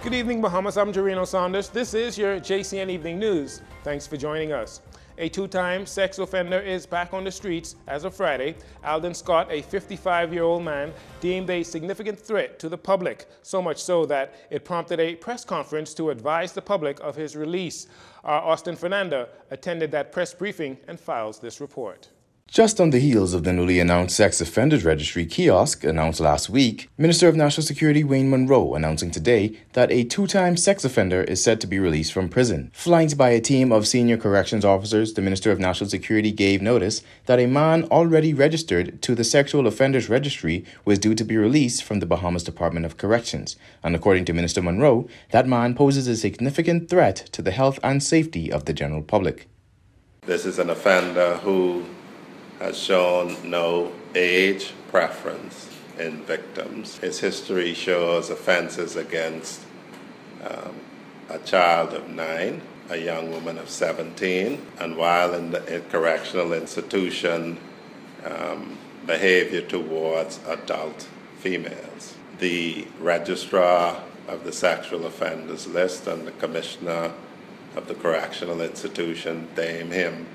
Good evening, Bahamas. I'm Jareno Saunders. This is your JCN Evening News. Thanks for joining us. A two-time sex offender is back on the streets as of Friday. Alden Scott, a 55-year-old man, deemed a significant threat to the public, so much so that it prompted a press conference to advise the public of his release. Our Austin Fernando attended that press briefing and files this report. Just on the heels of the newly announced Sex Offenders Registry kiosk announced last week, Minister of National Security Wayne Monroe announcing today that a two-time sex offender is set to be released from prison. Flanked by a team of senior corrections officers, the Minister of National Security gave notice that a man already registered to the Sexual Offenders Registry was due to be released from the Bahamas Department of Corrections. And according to Minister Monroe, that man poses a significant threat to the health and safety of the general public. This is an offender who has shown no age preference in victims. His history shows offenses against a child of 9, a young woman of 17, and while in the correctional institution, behavior towards adult females. The registrar of the sexual offenders list and the commissioner of the correctional institution deem him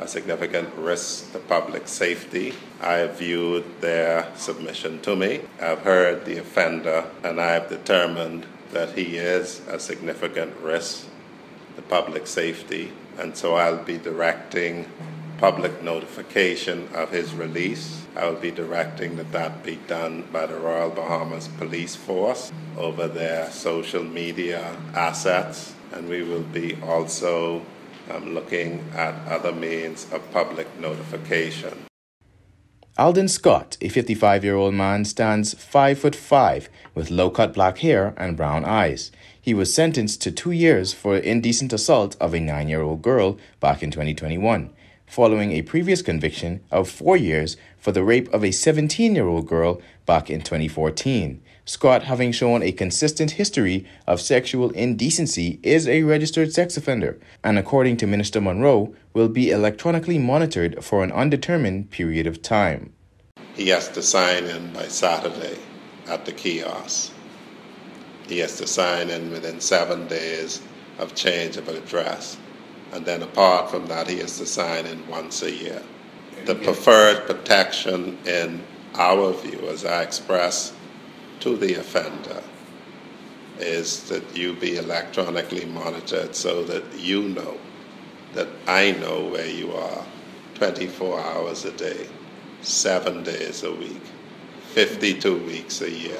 a significant risk to public safety. I have viewed their submission to me. I've heard the offender, and I have determined that he is a significant risk to public safety, and so I'll be directing public notification of his release. I will be directing that that be done by the Royal Bahamas Police Force over their social media assets, and we will be also looking at other means of public notification. Alden Scott, a 55-year-old man, stands 5'5" with low-cut black hair and brown eyes. He was sentenced to 2 years for indecent assault of a 9-year-old girl back in 2021, following a previous conviction of 4 years for the rape of a 17-year-old girl back in 2014. Scott, having shown a consistent history of sexual indecency, is a registered sex offender and, according to Minister Monroe, will be electronically monitored for an undetermined period of time. He has to sign in by Saturday at the kiosk. He has to sign in within 7 days of change of address. And then apart from that, he has to sign in once a year. The preferred protection in our view, as I express to the offender, is that you be electronically monitored so that you know, that I know where you are 24 hours a day, 7 days a week, 52 weeks a year.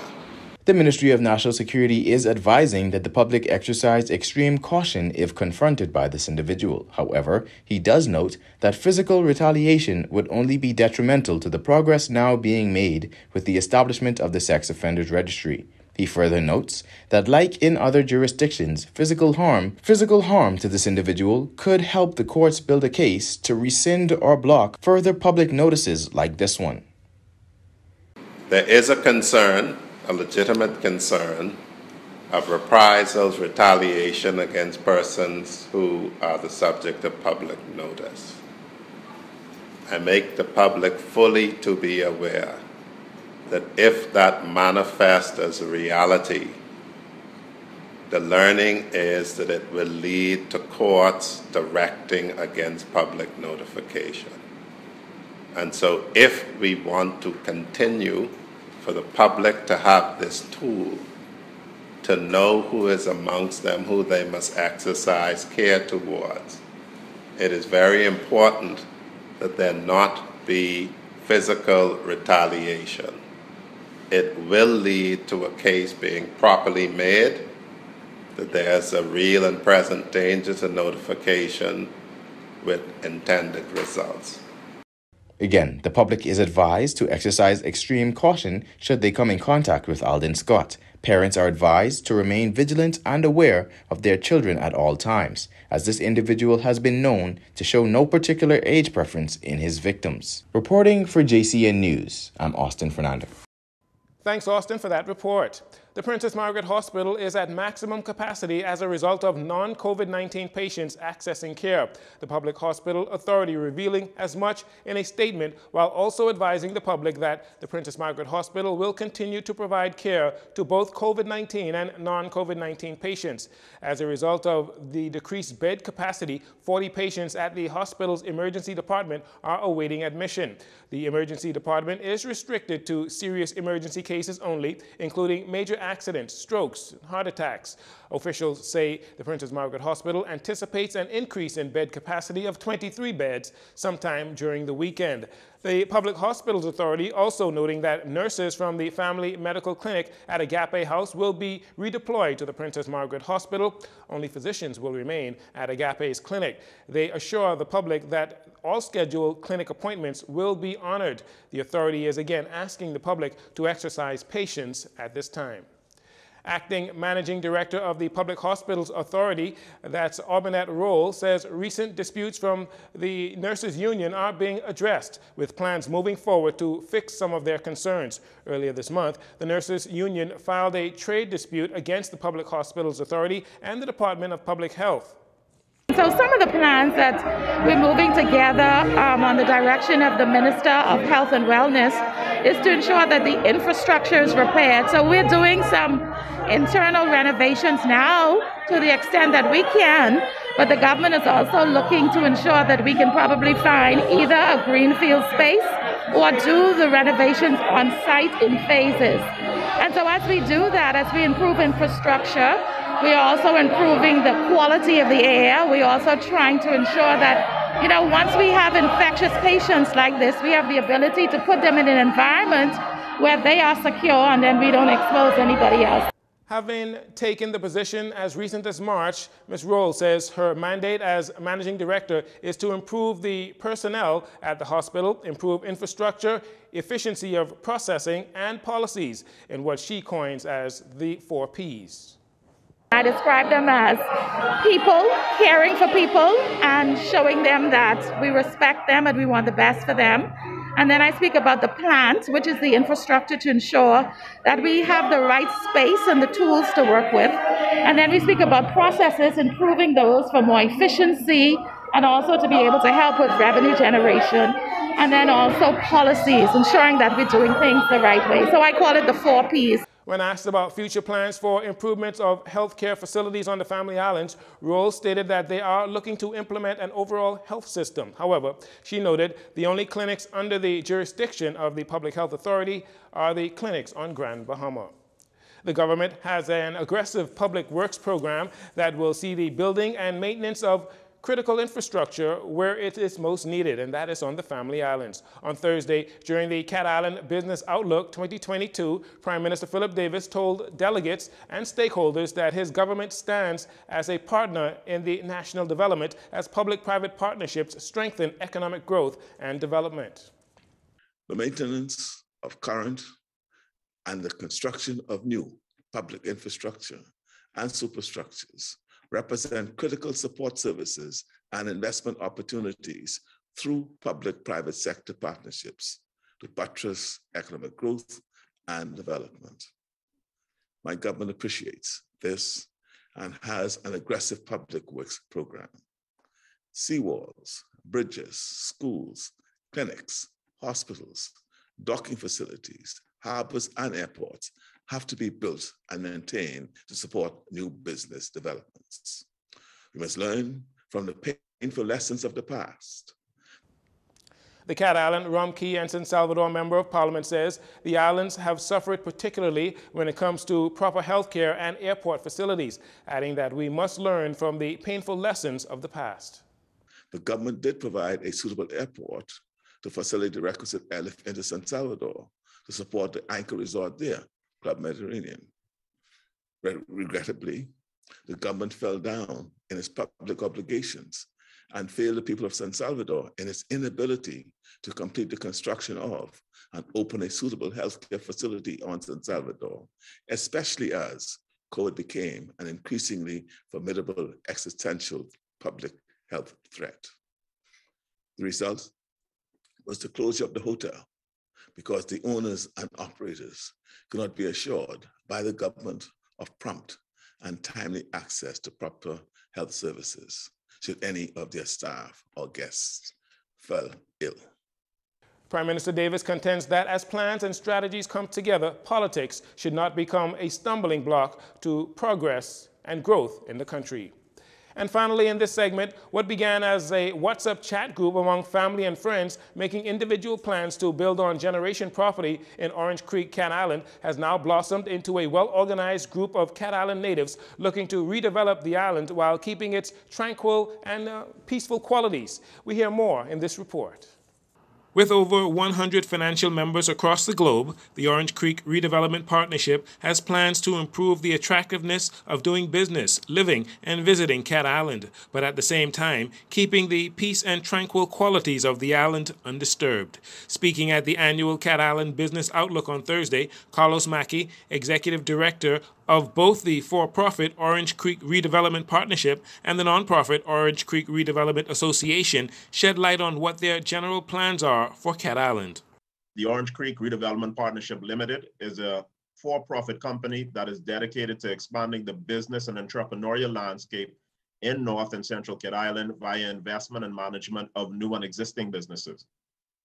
The Ministry of National Security is advising that the public exercise extreme caution if confronted by this individual. However, he does note that physical retaliation would only be detrimental to the progress now being made with the establishment of the Sex Offenders Registry. He further notes that, like in other jurisdictions, physical harm to this individual could help the courts build a case to rescind or block further public notices like this one. There is a concern, a legitimate concern, of reprisals, retaliation against persons who are the subject of public notice. I make the public fully to be aware that if that manifests as a reality, the learning is that it will lead to courts directing against public notification. And so if we want to continue for the public to have this tool, to know who is amongst them, who they must exercise care towards, it is very important that there not be physical retaliation. It will lead to a case being properly made, that there's a real and present danger to notification with intended results. Again, the public is advised to exercise extreme caution should they come in contact with Alden Scott. Parents are advised to remain vigilant and aware of their children at all times, as this individual has been known to show no particular age preference in his victims. Reporting for JCN News, I'm Austin Fernando. Thanks, Austin, for that report. The Princess Margaret Hospital is at maximum capacity as a result of non-COVID-19 patients accessing care. The Public Hospital Authority revealing as much in a statement, while also advising the public that the Princess Margaret Hospital will continue to provide care to both COVID-19 and non-COVID-19 patients. As a result of the decreased bed capacity, 40 patients at the hospital's emergency department are awaiting admission. The emergency department is restricted to serious emergency cases only, including major accidents, strokes, and heart attacks. Officials say the Princess Margaret Hospital anticipates an increase in bed capacity of 23 beds sometime during the weekend. The Public Hospitals Authority also noting that nurses from the Family Medical Clinic at Agape House will be redeployed to the Princess Margaret Hospital. Only physicians will remain at Agape's clinic. They assure the public that all scheduled clinic appointments will be honored. The authority is again asking the public to exercise patience at this time. Acting Managing Director of the Public Hospitals Authority, that's Aubenette Roll, says recent disputes from the nurses union are being addressed, with plans moving forward to fix some of their concerns. Earlier this month, the nurses union filed a trade dispute against the Public Hospitals Authority and the Department of Public Health. So some of the plans that we're moving together on the direction of the Minister of Health and Wellness is to ensure that the infrastructure is repaired. So we're doing some internal renovations now to the extent that we can, but the government is also looking to ensure that we can probably find either a greenfield space or do the renovations on site in phases. And so as we do that, as we improve infrastructure, we are also improving the quality of the air. We're also trying to ensure that, once we have infectious patients like this, we have the ability to put them in an environment where they are secure and then we don't expose anybody else. Having taken the position as recent as March, Ms. Roll says her mandate as Managing Director is to improve the personnel at the hospital, improve infrastructure, efficiency of processing, and policies in what she coins as the 4 Ps. I describe them as people, caring for people, and showing them that we respect them and we want the best for them. And then I speak about the plant, which is the infrastructure to ensure that we have the right space and the tools to work with. And then we speak about processes, improving those for more efficiency and also to be able to help with revenue generation. And then also policies, ensuring that we're doing things the right way. So I call it the 4 Ps. When asked about future plans for improvements of healthcare facilities on the Family Islands, Rose stated that they are looking to implement an overall health system. However, she noted the only clinics under the jurisdiction of the Public Health Authority are the clinics on Grand Bahama. The government has an aggressive public works program that will see the building and maintenance of critical infrastructure where it is most needed, and that is on the Family Islands. On Thursday, during the Cat Island Business Outlook 2022, Prime Minister Philip Davis told delegates and stakeholders that his government stands as a partner in the national development as public-private partnerships strengthen economic growth and development. The maintenance of current and the construction of new public infrastructure and superstructures represent critical support services and investment opportunities through public-private sector partnerships to buttress economic growth and development. My government appreciates this and has an aggressive public works program. Seawalls, bridges, schools, clinics, hospitals, docking facilities, harbors, and airports have to be built and maintained to support new business developments. We must learn from the painful lessons of the past. The Cat Island, Rum Cay, and San Salvador Member of Parliament says the islands have suffered particularly when it comes to proper health care and airport facilities, adding that we must learn from the painful lessons of the past. The government did provide a suitable airport to facilitate the requisite airlift into San Salvador to support the anchor resort there, Club Mediterranean. Regrettably, the government fell down in its public obligations and failed the people of San Salvador in its inability to complete the construction of and open a suitable healthcare facility on San Salvador, especially as COVID became an increasingly formidable existential public health threat. The result was the closure of the hotel, because the owners and operators cannot be assured by the government of prompt and timely access to proper health services should any of their staff or guests fall ill. Prime Minister Davis contends that as plans and strategies come together, politics should not become a stumbling block to progress and growth in the country. And finally, in this segment, what began as a WhatsApp chat group among family and friends making individual plans to build on generation property in Orange Creek, Cat Island, has now blossomed into a well-organized group of Cat Island natives looking to redevelop the island while keeping its tranquil and peaceful qualities. We hear more in this report. With over 100 financial members across the globe, the Orange Creek Redevelopment Partnership has plans to improve the attractiveness of doing business, living, and visiting Cat Island, but at the same time, keeping the peace and tranquil qualities of the island undisturbed. Speaking at the annual Cat Island Business Outlook on Thursday, Carlos Mackey, Executive Director of both the for-profit Orange Creek Redevelopment Partnership and the non-profit Orange Creek Redevelopment Association, shed light on what their general plans are for Cat Island. The Orange Creek Redevelopment Partnership Limited is a for-profit company that is dedicated to expanding the business and entrepreneurial landscape in North and Central Cat Island via investment and management of new and existing businesses.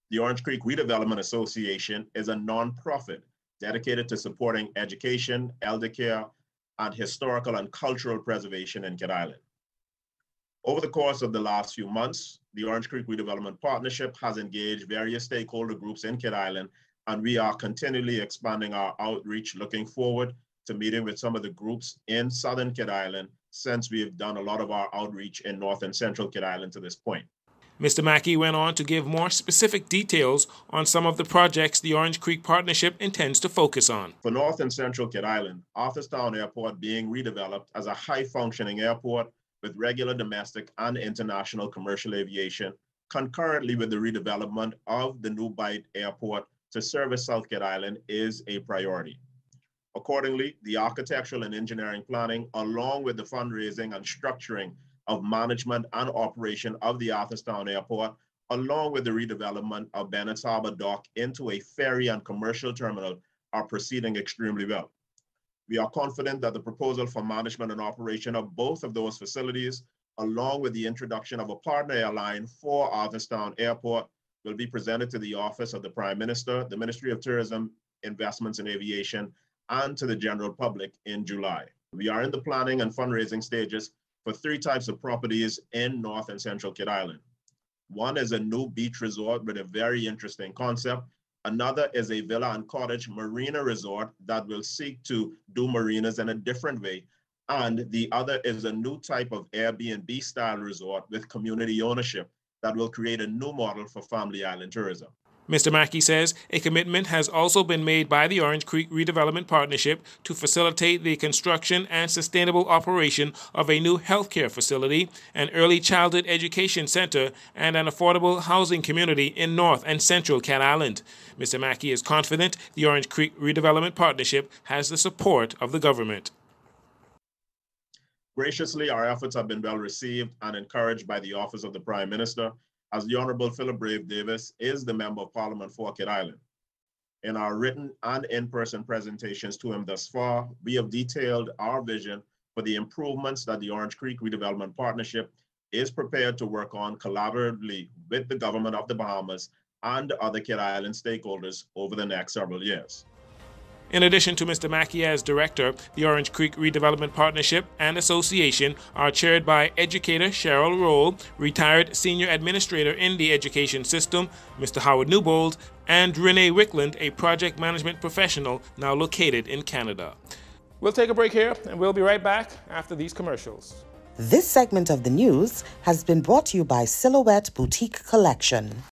The Orange Creek Redevelopment Association is a non-profit dedicated to supporting education, elder care, and historical and cultural preservation in Cat Island. Over the course of the last few months, the Orange Creek Redevelopment Partnership has engaged various stakeholder groups in Cat Island, and we are continually expanding our outreach, looking forward to meeting with some of the groups in Southern Cat Island since we have done a lot of our outreach in North and Central Cat Island to this point. Mr. Mackey went on to give more specific details on some of the projects the Orange Creek Partnership intends to focus on. For North and Central Cat Island, Arthurstown Airport being redeveloped as a high-functioning airport with regular domestic and international commercial aviation, concurrently with the redevelopment of the new Bight Airport to service South Cat Island, is a priority. Accordingly, the architectural and engineering planning, along with the fundraising and structuring of management and operation of the Arthurstown Airport, along with the redevelopment of Bennett's Harbor Dock into a ferry and commercial terminal, are proceeding extremely well. We are confident that the proposal for management and operation of both of those facilities, along with the introduction of a partner airline for Arthurstown Airport, will be presented to the Office of the Prime Minister, the Ministry of Tourism, Investments and Aviation, and to the general public in July. We are in the planning and fundraising stages for 3 types of properties in North and Central Cat Island. One is a new beach resort with a very interesting concept. Another is a villa and cottage marina resort that will seek to do marinas in a different way. And the other is a new type of Airbnb style resort with community ownership that will create a new model for family island tourism. Mr. Mackey says a commitment has also been made by the Orange Creek Redevelopment Partnership to facilitate the construction and sustainable operation of a new healthcare facility, an early childhood education center, and an affordable housing community in North and Central Cat Island. Mr. Mackey is confident the Orange Creek Redevelopment Partnership has the support of the government. Graciously, our efforts have been well received and encouraged by the Office of the Prime Minister, as the Honorable Philip Brave Davis is the Member of Parliament for Cat Island. In our written and in-person presentations to him thus far, we have detailed our vision for the improvements that the Orange Creek Redevelopment Partnership is prepared to work on collaboratively with the Government of the Bahamas and other Cat Island stakeholders over the next several years. In addition to Mr. Mackey as director, the Orange Creek Redevelopment Partnership and Association are chaired by educator Cheryl Roll, retired senior administrator in the education system, Mr. Howard Newbold, and Renee Wickland, a project management professional now located in Canada. We'll take a break here, and we'll be right back after these commercials. This segment of the news has been brought to you by Silhouette Boutique Collection.